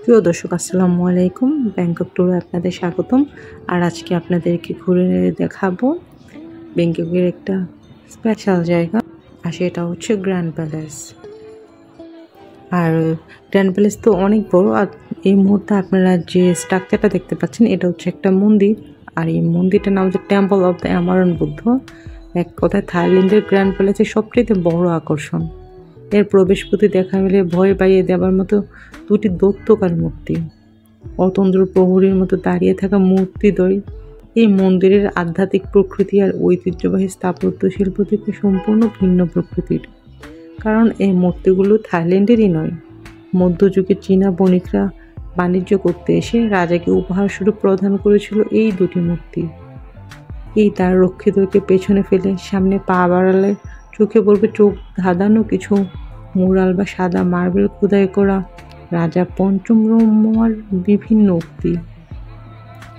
প্রিয় দর্শক, আসসালামু আলাইকুম। ব্যাংকক ট্যুরে আপনাদের স্বাগতম। আর আজকে আপনাদেরকে ঘুরে দেখাবো ব্যাংককের একটা স্পেশাল জায়গা, আর সেটা হচ্ছে গ্র্যান্ড প্যালেস। আর গ্র্যান্ড প্যালেস তো অনেক বড়। আর এই মুহূর্তে আপনারা যে স্ট্রাকচারটা দেখতে পাচ্ছেন, এটা হচ্ছে একটা মন্দির। আর এই মন্দিরটার নাম হচ্ছে টেম্পল অফ দ্য অ্যামারন বুদ্ধ। এক কথায় থাইল্যান্ডের গ্র্যান্ড প্যালেসের সবচেয়ে বড় আকর্ষণ। এর প্রবেশপথে দেখা মিলে ভয় পাইয়ে দেওয়ার মতো দুটি দৈত্যকার মূর্তি, অতন্দ্র প্রহরীর মতো দাঁড়িয়ে থাকা মূর্তিদ্বয়। এই মন্দিরের আধ্যাত্মিক প্রকৃতি আর ঐতিহ্যবাহী স্থাপত্য শিল্প থেকে সম্পূর্ণ ভিন্ন প্রকৃতির। কারণ এই মূর্তিগুলো থাইল্যান্ডেরই নয়, মধ্যযুগে চীনা বণিকরা বাণিজ্য করতে এসে রাজাকে উপহারস্বরূপ প্রদান করেছিল এই দুটি মূর্তি। এই তার রক্ষিতকে পেছনে ফেলে সামনে পা বাড়ালে চোখে পড়বে চোখ ধাঁধানো কিছু মুরাল বা সাদা মার্বেল খোদাই করা রাজা পঞ্চম রম্যার বিভিন্ন উক্তি।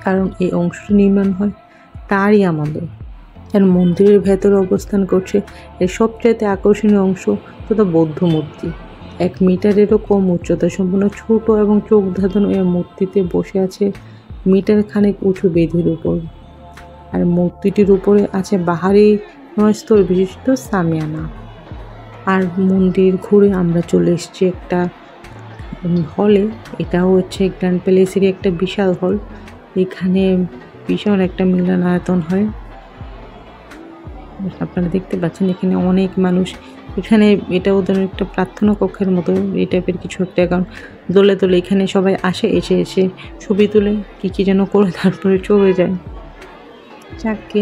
কারণ এই অংশটি নির্মাণ হয় তারই আমলে। আর মন্দিরের ভেতরে অবস্থান করছে এর সবচাইতে আকর্ষণীয় অংশ তথা বৌদ্ধ মূর্তি। 1 মিটারেরও কম উচ্চতা সম্পন্ন ছোট এবং চোখ ধাঁধানো এই মূর্তিতে বসে আছে মিটার খানেক উঁচু বেদির উপর। আর মূর্তিটির উপরে আছে বাহারি 9 স্তর বিশিষ্ট সামিয়ানা। আর মন্দির ঘুরে আমরা চলে এসেছি একটা হলে। এটাও হচ্ছে গ্র্যান্ড প্যালেসেরই একটা বিশাল হল। এখানে বিশাল একটা মিলনায়তন হয়। আপনারা দেখতে পাচ্ছেন এখানে অনেক মানুষ। এখানে এটা ওদের একটা প্রার্থনা কক্ষের মতো এই টাইপের কিছু একটা, কারণ দোলে দোলে এখানে সবাই আসে, এসে ছবি তুলে কী যেন করে তারপরে চলে যায়। যাকে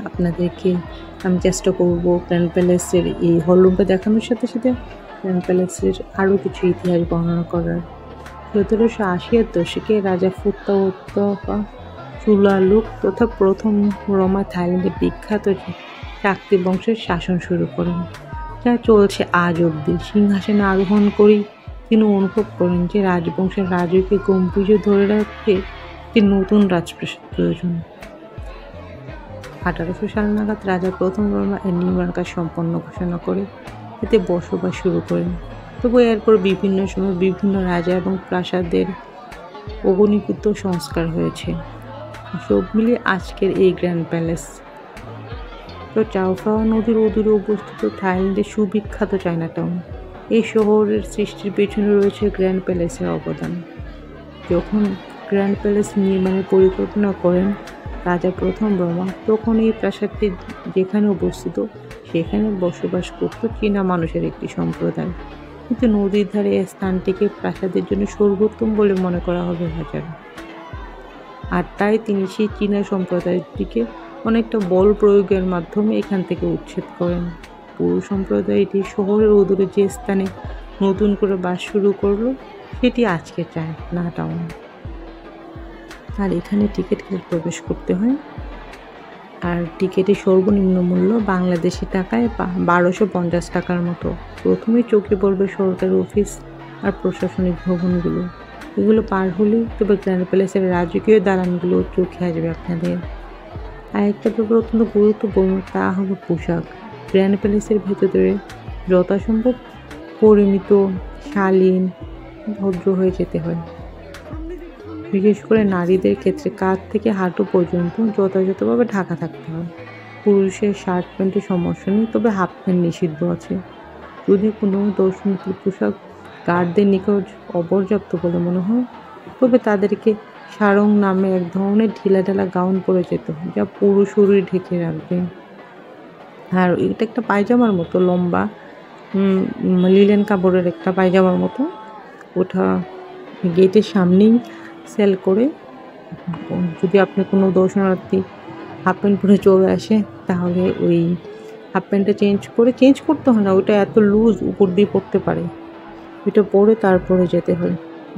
আপনাদেরকে আমি চেষ্টা করব গ্র্যান্ড প্যালেসের এই হলরুমটা দেখানোর সাথে সাথে গ্র্যান্ড প্যালেসের আরও কিছু ইতিহাস বর্ণনা করার। 1780-এর দশকে রাজা ফুত্তাওয়াত্তা চুলালুক তথা প্রথম রমা থাইল্যান্ডের বিখ্যাত চাকতি বংশের শাসন শুরু করেন, যা চলছে আজ অবধি। সিংহাসনে আরোহণ করেই তিনি অনুভব করেন যে রাজবংশের রাজকীয় গম্ভীর্য ধরে রাখতে একটি নতুন রাজপ্রাসাদ প্রয়োজন। 1800 সাল নাগাদ রাজা প্রথম বর্মা এর নির্মাণ কাজ সম্পন্ন ঘোষণা করে এতে বসবাস শুরু করেন। তবু এরপর বিভিন্ন সময় বিভিন্ন রাজা এবং প্রাসাদের অগণিত সংস্কার হয়েছে। সব মিলিয়ে আজকের এই গ্র্যান্ড প্যালেস তো চাওফ্রাওয়া নদীর অদূরে অবস্থিত থাইল্যান্ডের সুবিখ্যাত চায়নাটাউন। এই শহরের সৃষ্টির পেছনে রয়েছে গ্র্যান্ড প্যালেসের অবদান। যখন গ্র্যান্ড প্যালেস নির্মাণের পরিকল্পনা করেন রাজা প্রথম বর্মা, তখন এই প্রাসাদটি যেখানে অবস্থিত সেখানে বসবাস করত চীনা মানুষের একটি সম্প্রদায়। কিন্তু নদীর ধারে এই স্থানটিকে প্রাসাদের জন্য সর্বোত্তম বলে মনে করা হবে রাজার। আর তাই তিনি সেই চীনা সম্প্রদায়টিকে অনেকটা বল প্রয়োগের মাধ্যমে এখান থেকে উচ্ছেদ করেন। পুরো সম্প্রদায়টি শহরের অদূরে যে স্থানে নতুন করে বাস শুরু করলো সেটি আজকে চায়নাটাউন। আর এখানে টিকিট কেটে প্রবেশ করতে হয়। আর টিকিটের সর্বনিম্ন মূল্য বাংলাদেশি টাকায় 1250 টাকার মতো। প্রথমে চোখে পড়বে সরকারি অফিস আর প্রশাসনিক ভবনগুলো। এগুলো পার হলেই তবে গ্র্যান্ড প্যালেসের রাজকীয় দালানগুলো চোখে আসবে আপনাদের। আর একটা ব্যাপার অত্যন্ত গুরুত্বপূর্ণ, তা হলো পোশাক। গ্র্যান্ড প্যালেসের ভেতরে যথাসম্ভব পরিমিত, শালীন, ভদ্র হয়ে যেতে হয়। বিশেষ করে নারীদের ক্ষেত্রে কাঁধ থেকে হাঁটু পর্যন্ত যথাযথভাবে ঢাকা থাকতে হয়। পুরুষের শার্ট প্যান্টের সমস্যা নেই, তবে হাফ প্যান্ট নিষিদ্ধ আছে। যদি কোনো দর্শনীয় পোশাক গার্ডদের নিকট অপর্যাপ্ত বলে মনে হয়, তবে তাদেরকে সারং নামে এক ধরনের ঢিলাঢালা গাউন পরে যেতে হয়, যা পুরো শরীর ঢেকে রাখবে। আর এটা একটা পায়জামার মতো লম্বা লিলেন কাপড়ের একটা পায়জামার মতো। ওটা গেটের সামনেই সেল করে। যদি আপনি কোনো দর্শনার্থী হাফ প্যান্ট পরে চলে আসে, তাহলে ওই হাফ প্যান্টটা চেঞ্জ করতে হয় না, ওইটা এত লুজ উপর দিয়ে পড়তে পারে, ওইটা পরে তারপরে যেতে হয়।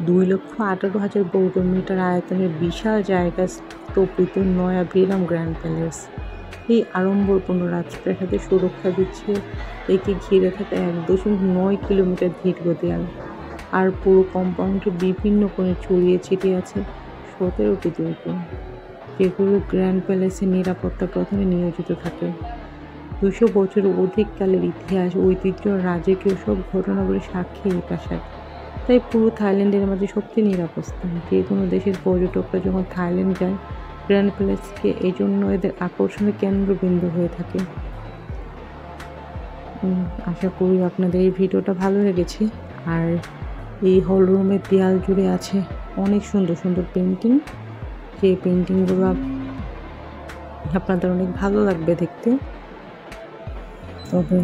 2,18,000 বর্গ মিটার আয়তনের বিশাল জায়গা স্থপিত নয়া বিরাম গ্র্যান্ড প্যালেস। এই আড়ম্বরপূর্ণ রাজপ্রাসাদে সুরক্ষা দিচ্ছে একে ঘিরে থাকা 1.9 কিলোমিটার দীর্ঘ দেয়াল। আর পুরো কম্পাউন্ডে বিভিন্ন কোণে ছড়িয়ে ছিটিয়ে আছে 17টি দুর্গ, যেগুলো গ্র্যান্ড প্যালেসের নিরাপত্তা প্রধানে নিয়োজিত থাকে। 200 বছরের অধিক কালের ইতিহাস, ঐতিহ্য, রাজকীয় সব ঘটনাগুলি সাক্ষী এই প্রাসাদ। তাই পুরো থাইল্যান্ডের মাঝে সবচেয়ে নিরাপদ স্থান। যে কোনো দেশের পর্যটকরা যখন থাইল্যান্ড যায়, গ্র্যান্ড প্যালেসকে এই জন্য এদের আকর্ষণের কেন্দ্রবিন্দু হয়ে থাকে। আশা করি আপনাদের এই ভিডিওটা ভালো লেগেছে। আর এই হল রুমের দেয়াল জুড়ে আছে অনেক সুন্দর সুন্দর পেন্টিং, যে পেন্টিংগুলো আপনাদের অনেক ভালো লাগবে দেখতে। তবে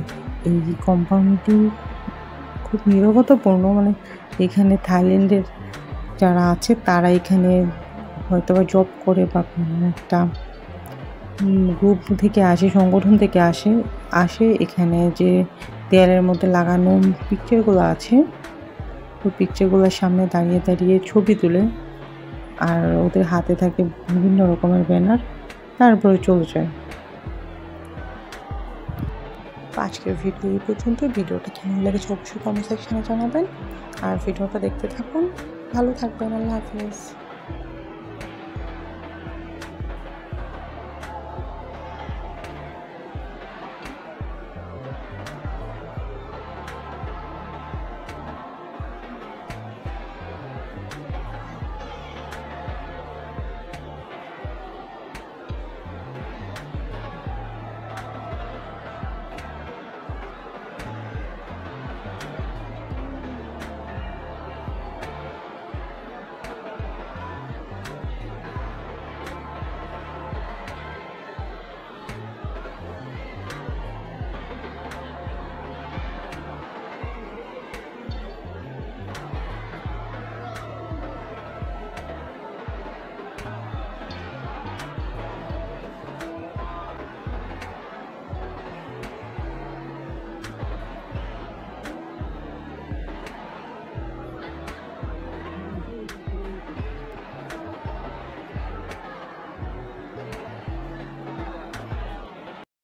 এই কম্পাউন্ডটি খুব নিরবতাপূর্ণ, মানে এখানে থাইল্যান্ডের যারা আছে তারা এখানে হয়তো বা জব করে বা একটা গ্রুপ থেকে আসে, সংগঠন থেকে আসে এখানে যে দেয়ালের মধ্যে লাগানো পিকচারগুলো আছে, ওই পিকচারগুলোর সামনে দাঁড়িয়ে দাঁড়িয়ে ছবি তুলে, আর ওদের হাতে থাকে বিভিন্ন রকমের ব্যানার, তারপরে চলে যায়। আজকের ভিডিও এই পর্যন্ত। ভিডিওটা কেমন লেগেছে অবশ্যই কমেন্ট সেকশনে জানাবেন, আর ভিডিওটা দেখতে থাকুন। ভালো থাকবেন। আল্লাহ হাফিজ।